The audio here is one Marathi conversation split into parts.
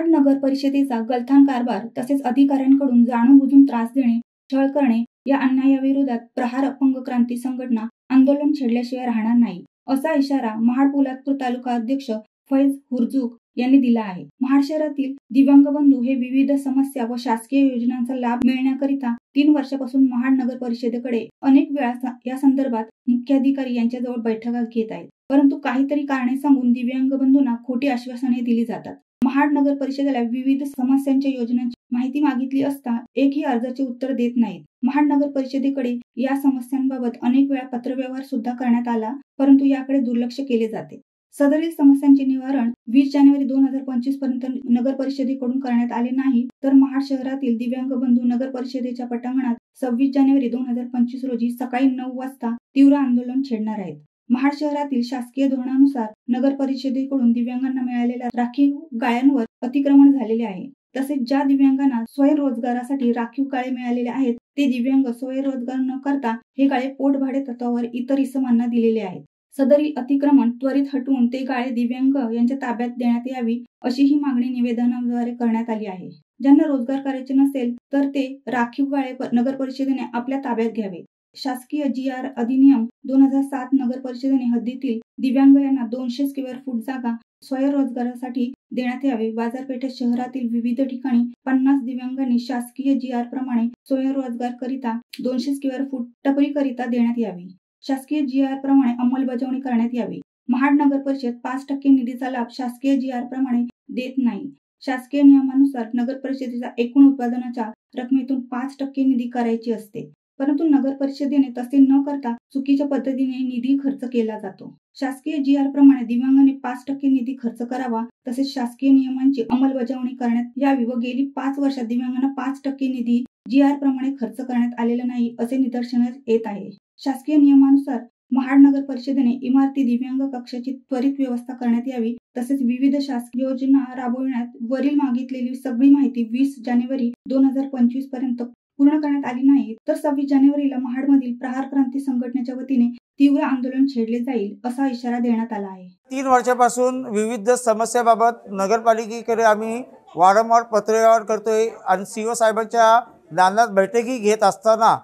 महाड नगर परिषदेचा गलथान कारभार तसेच अधिकाऱ्यांकडून जाणून-बुजून त्रास देणे, छळ करणे या अन्यायाविरोधात प्रहार अपंग क्रांती संघटना आंदोलन छेडल्याशिवाय राहणार नाही, असा इशारा महाड पोलादपूर तालुका अध्यक्ष फैज हुरजुक यांनी दिला आहे। महाड शहरातील दिव्यांग बंधू हे विविध समस्या व शासकीय योजनांचा लाभ मिळण्याकरिता 3 वर्षापासून महाड नगर परिषदेकडे अनेक वेळा या संदर्भात मुख्याधिकारी यांच्याजवळ बैठका घेत आहेत, परंतु काहीतरी कारणे सांगून दिव्यांग बंधूंना खोटी आश्वासने दिली जातात। महाड नगर परिषदेला विविध समस्यांच्या योजनांची माहिती मागितली असता एकही अर्जाचे उत्तर देत नाहीत। महाड नगर परिषदेकडे या समस्यांबाबत अनेक वेळा पत्रव्यवहार सुद्धा करण्यात आला, परंतु याकडे दुर्लक्ष केले जाते। सदरील समस्यांचे निवारण 20 जानेवारी 2025 पर्यंत नगर परिषदेकडून करण्यात आले नाही तर महाड शहरातील दिव्यांग बंधू नगर परिषदेच्या पटांगणात 26 जानेवारी 2025 रोजी सकाळी 9 वाजता तीव्र आंदोलन छेडणार आहेत। महाड शहरातील शासकीय धोरणानुसार नगर परिषदेकडून दिव्यांगांना मिळालेल्या राखीव गाळ्यांवर अतिक्रमण झालेले आहे। तसेच ज्या दिव्यांगांना स्वयंरोजगारासाठी राखीव गाळे मिळालेले आहेत ते दिव्यांग स्वयंरोजगार न करता हे गाळे पोटभाडे तत्वावर इतर इसमांना दिलेले आहेत। सदरील अतिक्रमण त्वरित हटवून ते गाळे दिव्यांग यांच्या ताब्यात देण्यात यावी अशी ही मागणी निवेदनाद्वारे करण्यात आली आहे। ज्यांना रोजगार करायचे नसेल तर ते राखीव गाळे नगर परिषदेने आपल्या ताब्यात घ्यावे। शासकीय GR अधिनियम 2007 नगर परिषदेने हद्दीतील दिव्यांग यांना 200 स्क्वेअर फूट जागा स्वयंरोजगारासाठी देण्यात यावे। बाजारपेठेत शहरातील विविध ठिकाणी 50 दिव्यांगांनी शासकीय GR प्रमाणे स्वयंरोजगार करिता 200 स्क्वेअर फूट टपरी करिता देण्यात यावी। शासकीय GR प्रमाणे अंमलबजावणी करण्यात यावी। महाड नगर परिषद 5% निधीचा लाभ शासकीय GR प्रमाणे देत नाही। शासकीय नियमानुसार नगर परिषदेच्या एकूण उत्पादनाच्या रकमेतून 5% निधी करायची असते, परंतु नगर परिषदेने तसे न करता चुकीच्या पद्धतीने निधी खर्च केला जातो। शासकीय GR प्रमाणे दिव्यांगांनी 5% निधी खर्च करावा, तसेच शासकीय नियमांची अंमलबजावणी करण्यात यावी व गेली 5 वर्षात दिव्यांगांना 5% निधी GR प्रमाणे खर्च करण्यात आलेला नाही असे निदर्शनास येत आहे। शासकीय नियमानुसार महाड नगर परिषदेने इमारती दिव्यांग कक्षाची त्वरित व्यवस्था करण्यात यावी, तसेच विविध शासकीय योजना राबविण्यात वरील मागितलेली सगळी माहिती 20 जानेवारी 2025 पर्यंत पूर्ण करण्यात आली नाही तर 26 जानेवारीला महाडमधील प्रहार क्रांती संघटनेच्या वतीने तीव्र आंदोलन छेडले जाईल असा इशारा देण्यात आला आहे। 3 वर्षापासून विविध समस्याबाबत नगरपालिकेकडे आम्ही वारंवार पत्रव्यवहार करतोय आणि CO साहेबांच्या दालनात बैठकी घेत असताना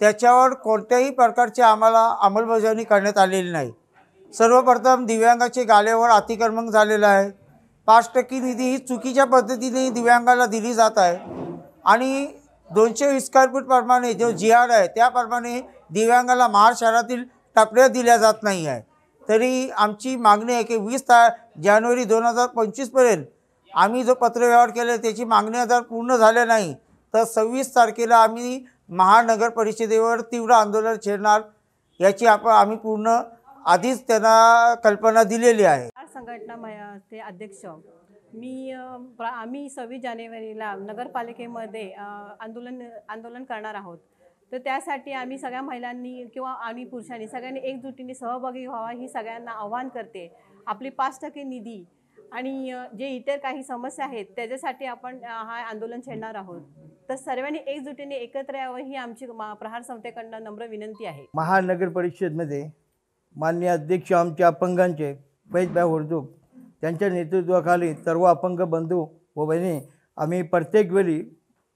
त्याच्यावर कोणत्याही प्रकारची आम्हाला अंमलबजावणी करण्यात आलेली नाही। सर्वप्रथम दिव्यांगाचे गाळ्यावर अतिक्रमण झालेलं आहे। 5% निधी ही चुकीच्या पद्धतीने दिव्यांगाला दिली जात आहे आणि 200 स्क्वेअर फूट प्रमाणे जो GR आहे त्याप्रमाणे दिव्यांगाला महाड शहरातील टपऱ्या दिल्या जात नाही आहे। तरी आमची मागणी आहे की 20 जानेवारी 2025 पर्यंत आम्ही जो पत्रव्यवहार केला त्याची मागणी जर पूर्ण झाल्या नाही तर 26 तारखेला आम्ही महानगर परिषदेवर तीव्र आंदोलन छेडणार याची आम्ही पूर्ण आधीच त्यांना कल्पना दिलेली आहे। संघटना ते अध्यक्ष आम्ही 26 जानेवारीला नगरपालिकेमध्ये आंदोलन करणार आहोत। तर त्यासाठी आम्ही सगळ्या महिलांनी किंवा आणि पुरुषांनी सगळ्यांनी एकजुटीने सहभागी व्हावा ही सगळ्यांना आव्हान करते। आपली 5% निधी आणि जे इतर काही समस्या आहेत त्याच्यासाठी आपण हा आंदोलन छेडणार आहोत। तर सर्वांनी एकजुटीने एकत्र यावं ही आमची प्रहार संस्थेकडून नम्र विनंती आहे। महाड नगर परिषदेमध्ये माननीय अध्यक्ष आमच्या अपंगांचे फैज हुरजुक त्यांच्या नेतृत्वाखाली सर्व अपंग बंधू व बहिणी आम्ही प्रत्येक वेळी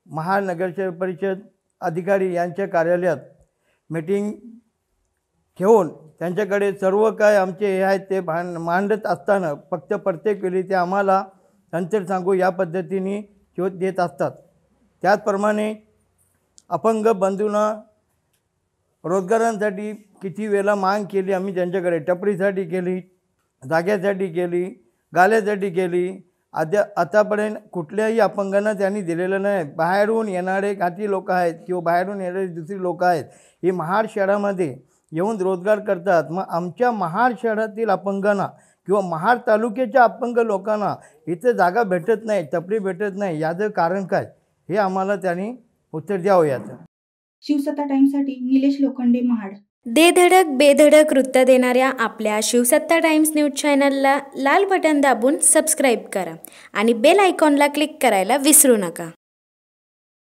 महाड नगर परिषद अधिकारी यांच्या कार्यालयात मीटिंग ठेवून त्यांच्याकडे सर्व काय आमचे हे आहेत ते मांडत असताना फक्त प्रत्येक वेळी ते आम्हाला नंतर सांगू या पद्धतीने शोध देत असतात। त्याचप्रमाणे अपंग बंधूंना रोजगारांसाठी किती वेळा माग केली आम्ही त्यांच्याकडे, टपरीसाठी केली, जाग्यासाठी केली, गाल्यासाठी केली, आतापर्यंत कुठल्याही अपंगांना त्यांनी दिलेलं नाही। बाहेरून येणारे काही लोक आहेत किंवा बाहेरून येणारे दुसरी लोक आहेत हे महाड शहरामध्ये येऊन रोजगार करतात। मग आमच्या महाड शहरातील अपंगांना किंवा महाड तालुक्याच्या अपंग लोकांना इथे जागा भेटत नाही, टपरी भेटत नाही, याचं कारण काय हे आम्हाला त्यांनी उत्तर द्यावं याचं। शिवसत्ता टाइम्ससाठी निलेश लोखंडे, महाड। दे धडक बेधडक वृत्त देणाऱ्या आपल्या शिवसत्ता टाइम्स न्यूज चॅनलला लाल बटन दाबून सबस्क्राईब करा आणि बेल आयकॉनला क्लिक करायला विसरू नका।